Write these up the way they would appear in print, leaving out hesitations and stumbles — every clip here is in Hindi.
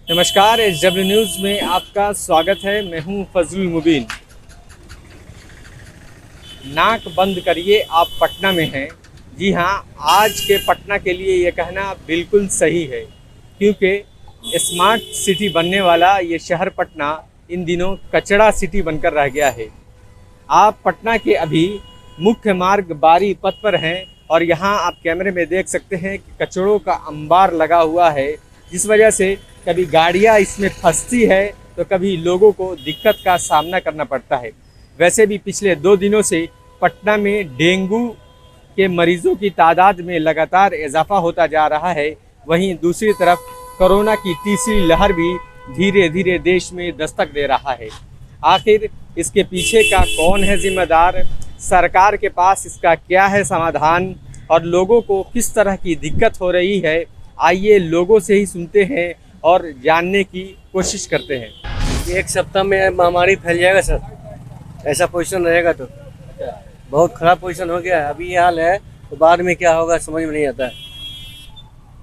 नमस्कार, SW न्यूज़ में आपका स्वागत है। मैं हूं फजलुल मुबीन। नाक बंद करिए, आप पटना में हैं। जी हां, आज के पटना के लिए ये कहना बिल्कुल सही है, क्योंकि स्मार्ट सिटी बनने वाला ये शहर पटना इन दिनों कचरा सिटी बनकर रह गया है। आप पटना के अभी मुख्य मार्ग बारी पथ पर हैं और यहाँ आप कैमरे में देख सकते हैं कि कचड़ों का अंबार लगा हुआ है, जिस वजह से कभी गाड़ियाँ इसमें फंसती है तो कभी लोगों को दिक्कत का सामना करना पड़ता है। वैसे भी पिछले 2 दिनों से पटना में डेंगू के मरीजों की तादाद में लगातार इजाफा होता जा रहा है। वहीं दूसरी तरफ कोरोना की तीसरी लहर भी धीरे धीरे देश में दस्तक दे रहा है। आखिर इसके पीछे का कौन है जिम्मेदार, सरकार के पास इसका क्या है समाधान और लोगों को किस तरह की दिक्कत हो रही है, आइए लोगों से ही सुनते हैं और जानने की कोशिश करते हैं। एक सप्ताह में महामारी फैल जाएगा सर, ऐसा पोजीशन रहेगा तो बहुत ख़राब पोजीशन हो गया है। अभी ये हाल है तो बाद में क्या होगा समझ में नहीं आता है।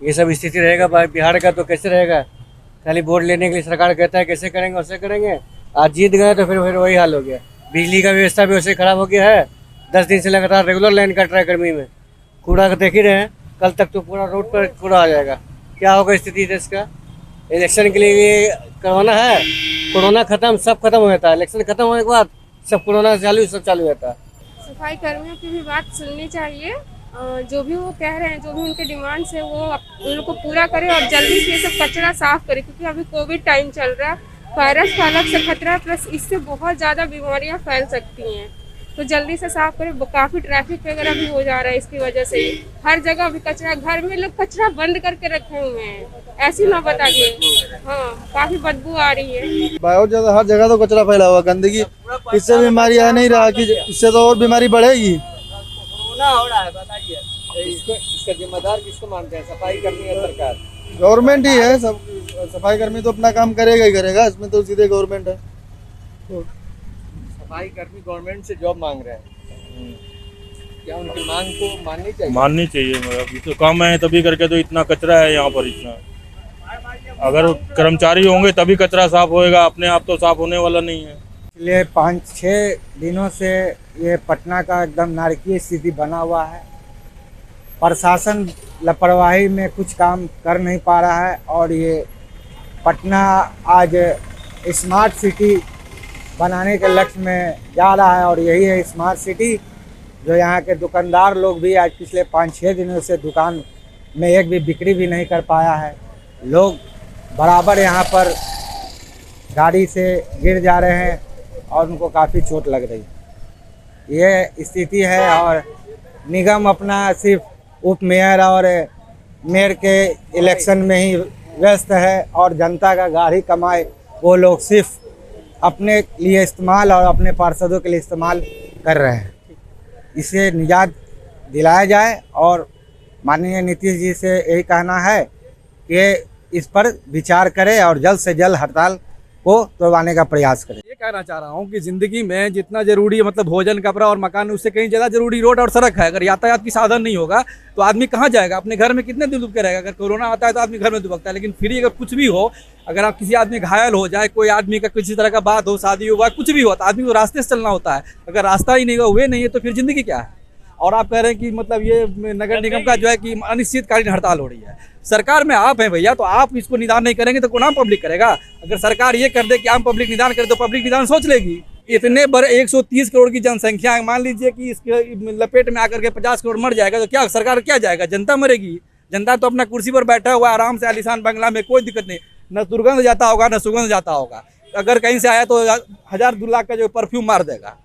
ये सब स्थिति रहेगा बिहार का तो कैसे रहेगा। खाली वोट लेने के लिए सरकार कहता है कैसे करेंगे वैसे करेंगे, आज जीत गए तो फिर वही हाल हो गया। बिजली का व्यवस्था भी वैसे ख़राब हो गया है। 10 दिन से लगातार रेगुलर लाइन कट रहा है गर्मी में। कूड़ा का देख ही रहे हैं, कल तक तो पूरा रोड पर कूड़ा आ जाएगा। क्या होगा स्थिति देश का। इलेक्शन के लिए करवाना है, कोरोना खत्म सब खत्म हो जाता है। इलेक्शन खत्म होने के बाद सब कोरोना चालू सब चालू रहता है। सफाई कर्मियों की भी बात सुननी चाहिए। जो भी वो कह रहे हैं, जो भी उनके डिमांड्स है वो उन लोग को पूरा करे और जल्दी से ये सब कचरा साफ करे, क्योंकि अभी कोविड टाइम चल रहा है। वायरस का अलग से खतरा है, प्लस इससे बहुत ज़्यादा बीमारियां फैल सकती हैं। तो जल्दी से साफ करें। काफ़ी ट्रैफिक वगैरह भी हो जा रहा है इसकी वजह से। हर जगह भी कचरा, घर में लोग कचरा बंद करके रखे हुए हैं, ऐसी ना बताइए। हाँ, काफ़ी बदबू आ रही है। बहुत ज़्यादा हर जगह तो कचरा फैला हुआ, गंदगी। इससे बीमारी आ नहीं रहा कि इससे तो और बीमारी बढ़ेगी। कोरोना हो रहा है, बताइए इसका जिम्मेदार किसको मानते हैं, सफाई कर्मी या सरकार? गवर्नमेंट ही है। सब सफाई कर्मी तो अपना काम करेगा ही करेगा, इसमें तो सीधे गवर्नमेंट है। सफाई कर्मी गवर्नमेंट से जॉब मांग रहे हैं, क्या उनकी मांग को माननी चाहिए? माननी चाहिए। अभी तो काम है तभी करके तो इतना कचरा है यहाँ पर। इतना अगर कर्मचारी होंगे तभी कचरा साफ होएगा, अपने आप तो साफ होने वाला नहीं है। पिछले 5-6 दिनों से ये पटना का एकदम नारकीय स्थिति बना हुआ है। प्रशासन लापरवाही में कुछ काम कर नहीं पा रहा है और ये पटना आज स्मार्ट सिटी बनाने के लक्ष्य में जा रहा है। और यही है स्मार्ट सिटी, जो यहाँ के दुकानदार लोग भी आज पिछले 5-6 दिनों से दुकान में एक भी बिक्री भी नहीं कर पाया है। लोग बराबर यहाँ पर गाड़ी से गिर जा रहे हैं और उनको काफ़ी चोट लग रही है। ये स्थिति है और निगम अपना सिर्फ उप मेयर और मेयर के इलेक्शन में ही व्यस्त है और जनता का गाड़ी कमाए वो लोग सिर्फ अपने लिए इस्तेमाल और अपने पार्षदों के लिए इस्तेमाल कर रहे हैं। इसे निजात दिलाया जाए और माननीय नीतीश जी से यही कहना है कि इस पर विचार करें और जल्द से जल्द हड़ताल को तोड़वाने का प्रयास करें। ये कहना चाह रहा हूँ कि ज़िंदगी में जितना ज़रूरी है, मतलब भोजन, कपड़ा और मकान, उससे कहीं ज़्यादा ज़रूरी रोड और सड़क है। अगर यातायात की साधन नहीं होगा तो आदमी कहाँ जाएगा, अपने घर में कितने दिन दुबके रहेगा। अगर कोरोना आता है तो आदमी घर में दुबकता है, लेकिन फ्री अगर कुछ भी हो, अगर आप किसी आदमी घायल हो जाए, कोई आदमी का किसी तरह का बात हो, शादी हुआ, कुछ भी हो, तो आदमी को रास्ते से चलना होता है। अगर रास्ता ही नहीं हुआ, वे नहीं है, तो फिर ज़िंदगी क्या है। और आप कह रहे हैं कि मतलब ये नगर निगम का जो है कि अनिश्चितकालीन हड़ताल हो रही है। सरकार में आप हैं भैया, तो आप इसको निदान नहीं करेंगे तो कौन आम पब्लिक करेगा। अगर सरकार ये कर दे कि आम पब्लिक निदान करे तो पब्लिक निदान सोच लेगी। इतने बड़े 130 करोड़ की जनसंख्या, मान लीजिए कि इसके लपेट में आकर के 50 करोड़ मर जाएगा तो क्या सरकार क्या जाएगा, जनता मरेगी। जनता तो अपना कुर्सी पर बैठा हुआ आराम से आलीशान बंगला में, कोई दिक्कत नहीं, न दुर्गंध जाता होगा न सुगंध जाता होगा। अगर कहीं से आया तो 1000-2 लाख का जो परफ्यूम मार देगा।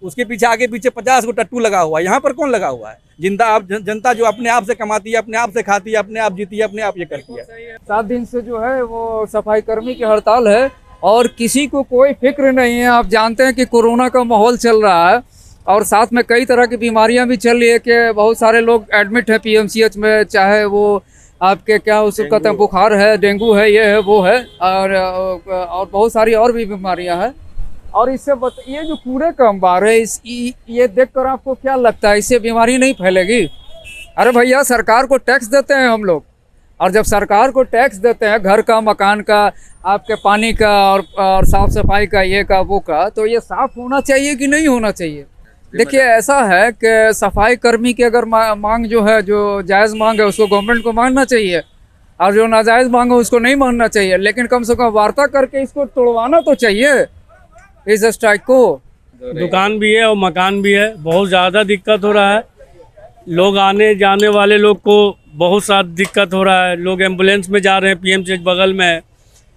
उसके पीछे आगे पीछे 50 को टट्टू लगा हुआ है। यहाँ पर कौन लगा हुआ है? जनता जो अपने आप से कमाती है, अपने आप से खाती है, अपने आप जीती है, अपने आप ये करती है। 7 दिन से जो है वो सफाई कर्मी की हड़ताल है और किसी को कोई फिक्र नहीं है। आप जानते हैं कि कोरोना का माहौल चल रहा है और साथ में कई तरह की बीमारियां भी चल रही है कि बहुत सारे लोग एडमिट है PMCH में, चाहे वो आपके क्या उसको कहते हैं बुखार है, डेंगू है, ये है वो है और बहुत सारी और भी बीमारियां हैं। और इससे ये जो कूड़े का अंबार है, ये देखकर आपको क्या लगता है इससे बीमारी नहीं फैलेगी? अरे भैया, सरकार को टैक्स देते हैं हम लोग, और जब सरकार को टैक्स देते हैं घर का, मकान का, आपके पानी का और साफ सफाई का, ये का वो का, तो ये साफ होना चाहिए कि नहीं होना चाहिए? देखिए ऐसा है कि सफाई कर्मी की अगर मांग जो है, जो जायज़ मांग है उसको गवर्नमेंट को मानना चाहिए, और जो नाजायज़ मांग है उसको नहीं मानना चाहिए। लेकिन कम से कम वार्ता करके इसको तोड़वाना तो चाहिए, इस स्ट्राइक को। दुकान भी है और मकान भी है, बहुत ज़्यादा दिक्कत हो रहा है। लोग आने जाने वाले लोग को बहुत सा दिक्कत हो रहा है। लोग एम्बुलेंस में जा रहे हैं, पीएमसीएच बगल में है,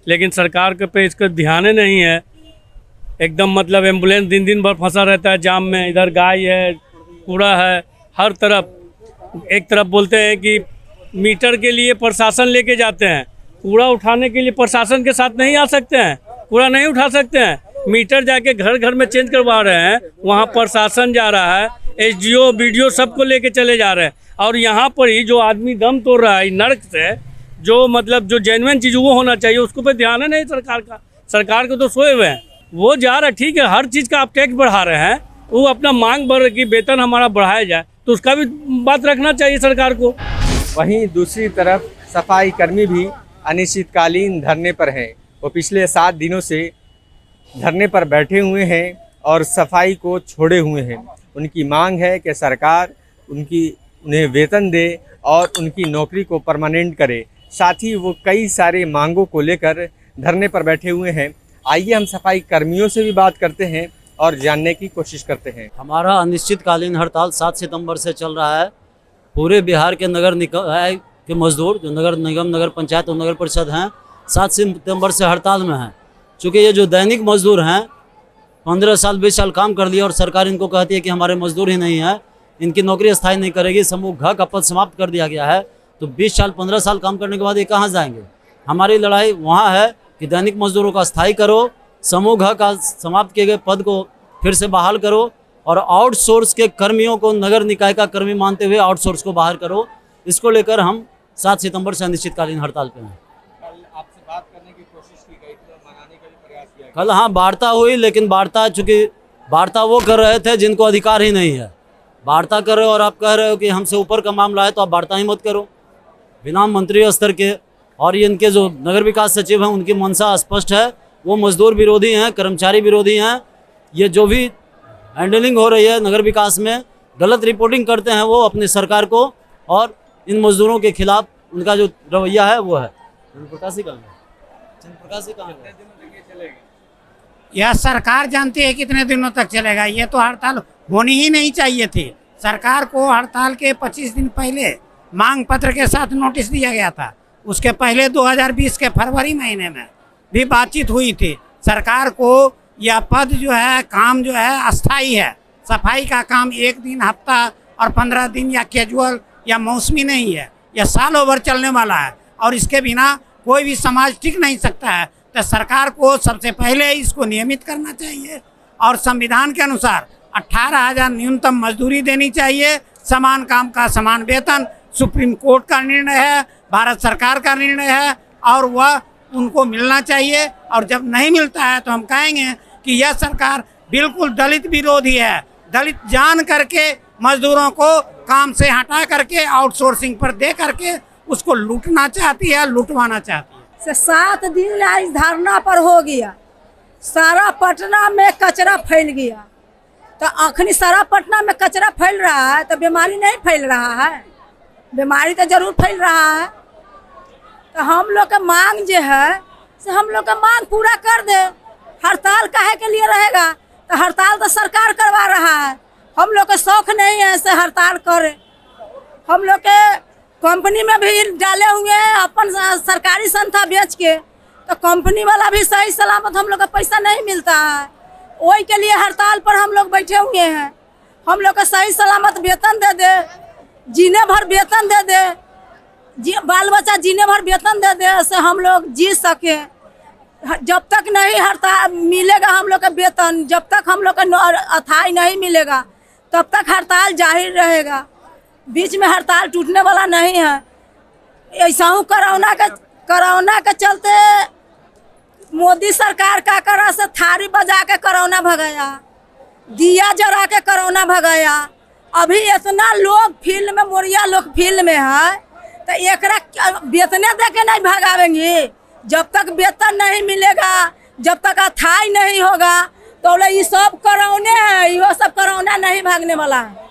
लेकिन सरकार के पे इसका ध्यान ही नहीं है एकदम। मतलब एम्बुलेंस दिन दिन भर फंसा रहता है जाम में, इधर गाय है, कूड़ा है, हर तरफ। एक तरफ बोलते हैं कि मीटर के लिए प्रशासन लेके जाते हैं, कूड़ा उठाने के लिए प्रशासन के साथ नहीं आ सकते हैं, कूड़ा नहीं उठा सकते हैं। मीटर जाके घर घर में चेंज करवा रहे हैं, वहाँ प्रशासन जा रहा है, एसडीओ बीडीओ सबको लेके चले जा रहे हैं। और यहाँ पर ही जो आदमी दम तोड़ रहा है नर्क से, जो मतलब जो जेन्युइन चीज़ वो होना चाहिए, उसको पे ध्यान है नहीं सरकार का। सरकार को तो सोए हुए हैं, वो जा रहा है। ठीक है, हर चीज़ का आप टैक्स बढ़ा रहे हैं, वो अपना मांग बढ़ कि वेतन हमारा बढ़ाया जाए, तो उसका भी बात रखना चाहिए सरकार को। वहीं दूसरी तरफ सफाई कर्मी भी अनिश्चितकालीन धरने पर हैं। वो पिछले 7 दिनों से धरने पर बैठे हुए हैं और सफाई को छोड़े हुए हैं। उनकी मांग है कि सरकार उन्हें वेतन दे और उनकी नौकरी को परमानेंट करे। साथ ही वो कई सारे मांगों को लेकर धरने पर बैठे हुए हैं। आइए हम सफाई कर्मियों से भी बात करते हैं और जानने की कोशिश करते हैं। हमारा अनिश्चितकालीन हड़ताल 7 सितंबर से चल रहा है। पूरे बिहार के नगर निकाय के मजदूर जो नगर निगम, नगर पंचायत और नगर परिषद हैं, 7 सितंबर से हड़ताल में हैं। चूँकि ये जो दैनिक मजदूर हैं 15 साल 20 साल काम कर लिया और सरकार इनको कहती है कि हमारे मजदूर ही नहीं है, इनकी नौकरी स्थायी नहीं करेगी, समूह घ का पद समाप्त कर दिया गया है। तो 20 साल 15 साल काम करने के बाद ये कहाँ जाएंगे? हमारी लड़ाई वहाँ है कि दैनिक मजदूरों का स्थायी करो, समूह घ का समाप्त किए गए पद को फिर से बहाल करो और आउटसोर्स के कर्मियों को नगर निकाय का कर्मी मानते हुए आउटसोर्स को बाहर करो। इसको लेकर हम 7 सितंबर से अनिश्चितकालीन हड़ताल पे हैं। कल हाँ वार्ता हुई, लेकिन वार्ता चूँकि वार्ता वो कर रहे थे जिनको अधिकार ही नहीं है। वार्ता कर रहे हो और आप कह रहे हो कि हमसे ऊपर का मामला है तो आप वार्ता ही मत करो। बिना मंत्री स्तर के और ये इनके जो नगर विकास सचिव हैं उनकी मंशा स्पष्ट है, वो मजदूर विरोधी हैं, कर्मचारी विरोधी हैं। ये जो भी हैंडलिंग हो रही है नगर विकास में, गलत रिपोर्टिंग करते हैं वो अपनी सरकार को, और इन मजदूरों के खिलाफ उनका जो रवैया है वो है। यह सरकार जानती है कितने दिनों तक चलेगा। ये तो हड़ताल होनी ही नहीं चाहिए थी। सरकार को हड़ताल के 25 दिन पहले मांग पत्र के साथ नोटिस दिया गया था। उसके पहले 2020 के फरवरी महीने में भी बातचीत हुई थी। सरकार को यह पद जो है, काम जो है अस्थाई है। सफाई का काम 1 दिन, हफ्ता और 15 दिन या कैजुअल या मौसमी नहीं है, यह सालों भर चलने वाला है और इसके बिना कोई भी समाज टिक नहीं सकता है। तो सरकार को सबसे पहले इसको नियमित करना चाहिए और संविधान के अनुसार 18,000 न्यूनतम मजदूरी देनी चाहिए। समान काम का समान वेतन सुप्रीम कोर्ट का निर्णय है, भारत सरकार का निर्णय है और वह उनको मिलना चाहिए। और जब नहीं मिलता है तो हम कहेंगे कि यह सरकार बिल्कुल दलित विरोधी है। दलित जान करके मजदूरों को काम से हटा करके आउटसोर्सिंग पर दे करके उसको लूटना चाहती है, लूटवाना चाहती है। 7 दिन इस धरना पर हो गया, सारा पटना में कचरा फैल गया। तो अखनी सारा पटना में कचरा फैल रहा है तो बीमारी नहीं फैल रहा है? बीमारी तो जरूर फैल रहा है। तो हम लोग का मांग जो है से हम लोग का मांग पूरा कर दे। हड़ताल काहे के लिए रहेगा? तो हड़ताल तो सरकार करवा रहा है, हम लोग का शौक नहीं है ऐसे हड़ताल करे। हम लोग के कंपनी में भी डाले हुए हैं अपन सरकारी संस्था बेच के, तो कंपनी वाला भी सही सलामत हम लोग का पैसा नहीं मिलता है। वही के लिए हड़ताल पर हम लोग बैठे हुए हैं। हम लोग का सही सलामत वेतन दे दे, जीने भर वेतन दे दे, बाल बच्चा जीने भर वेतन दे दे, ऐसे हम लोग जी सके। जब तक नहीं हड़ताल मिलेगा हम लोग का वेतन, जब तक हम लोग का अथाई नहीं मिलेगा तब तक हड़ताल जारी रहेगा। बीच में हड़ताल टूटने वाला नहीं है। ऐसा हूँ कोरोना के चलते मोदी सरकार का करा से थारी बजा के कोरोना भगाया, दिया जला के कोरोना भगाया। अभी इतना लोग फील्ड में, मोरिया लोग फील्ड में है तो एकरा वेतने दे के नहीं भगावेंगे। जब तक वेतन नहीं मिलेगा, जब तक अथाई नहीं होगा, तो ये सब करौने है, ये सब करौना नहीं भागने वाला है।